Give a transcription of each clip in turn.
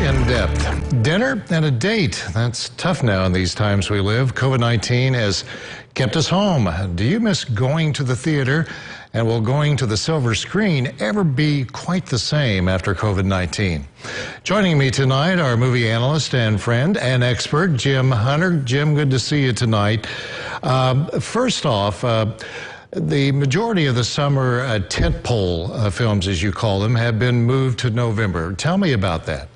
in Depth. Dinner and a date. That's tough now in these times we live. COVID-19 has kept us home. Do you miss going to the theater? And will going to the silver screen ever be quite the same after COVID-19? Joining me tonight, our movie analyst and friend and expert, Jim Hunter. Jim, good to see you tonight. First off, the majority of the summer tentpole films, as you call them, have been moved to November. Tell me about that.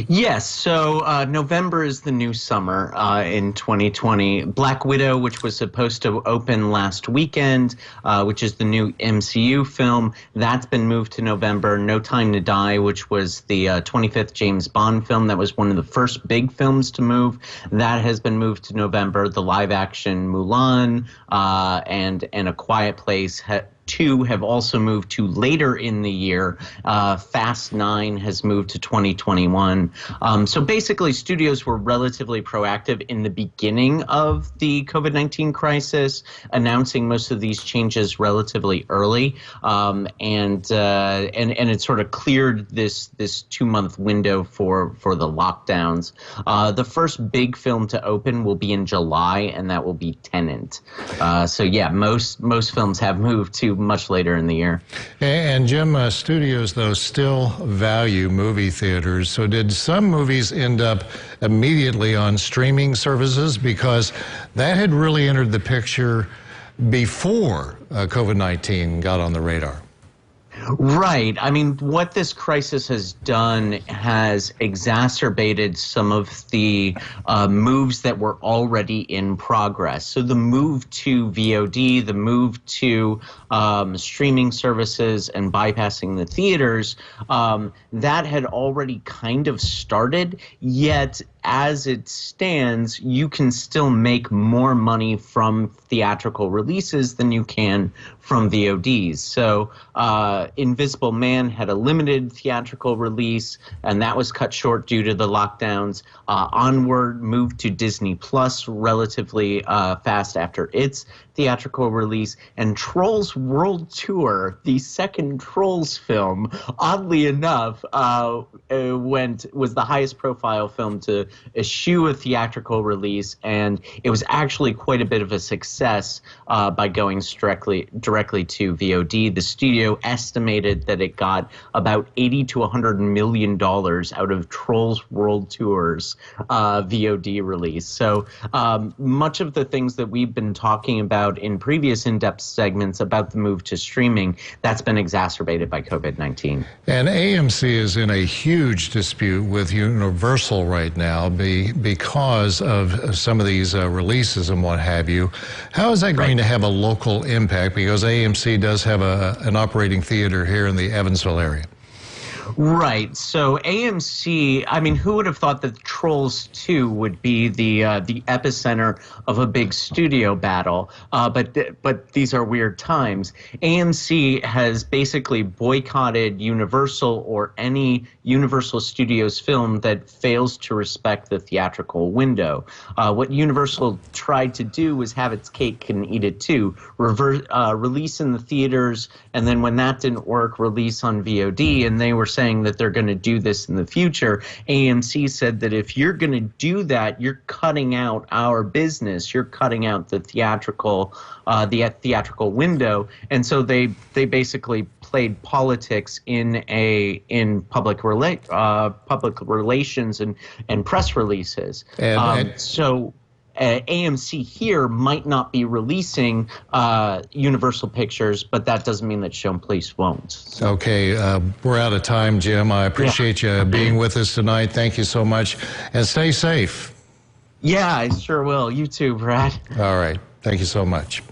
Yes, so November is the new summer in 2020. Black Widow, which was supposed to open last weekend, which is the new MCU film, that's been moved to November. No Time to Die, which was the 25th James Bond film, that was one of the first big films to move, that has been moved to November. The live-action Mulan and A Quiet Place 2 have also moved to later in the year. Fast 9 has moved to 2021. So basically, studios were relatively proactive in the beginning of the COVID-19 crisis, announcing most of these changes relatively early, and it sort of cleared this 2-month window for the lockdowns. The first big film to open will be in July, and that will be Tenet. So yeah, most films have moved to much later in the year. And Jim, studios, though, still value movie theaters. So did some movies end up immediately on streaming services? Because that had really entered the picture before COVID-19 got on the radar. Right. I mean, what this crisis has done has exacerbated some of the moves that were already in progress. So the move to VOD, the move to streaming services and bypassing the theaters, that had already kind of started, yet as it stands, you can still make more money from theatrical releases than you can from VODs. So Invisible Man had a limited theatrical release, and that was cut short due to the lockdowns. Onward moved to Disney Plus relatively fast after its theatrical release, and Trolls World Tour, the second Trolls film, oddly enough, was the highest profile film to eschew a theatrical release, and it was actually quite a bit of a success by going directly to VOD. The studio estimated that it got about $80 to $100 million out of Trolls World Tour's VOD release. So much of the things that we've been talking about in previous in-depth segments about the move to streaming, that's been exacerbated by COVID-19. And AMC is in a huge dispute with Universal right now because of some of these releases and what have you. How is that going to have a local impact? Because AMC does have an operating theater here in the Evansville area. Right. So AMC, I mean, who would have thought that Trolls 2 would be the epicenter of a big studio battle? But these are weird times. AMC has basically boycotted Universal or any Universal Studios film that fails to respect the theatrical window. What Universal tried to do was have its cake and eat it too. Release in the theaters, and then when that didn't work, release on VOD, and they were saying that they're going to do this in the future. AMC said that if you're going to do that, you're cutting out our business. You're cutting out the theatrical window, and so they basically played politics in public relations and press releases. So AMC here might not be releasing Universal Pictures, but that doesn't mean that Showplace won't. Okay, we're out of time, Jim. I appreciate you being with us tonight. Thank you so much, and stay safe. Yeah, I sure will. You too, Brad. All right. Thank you so much.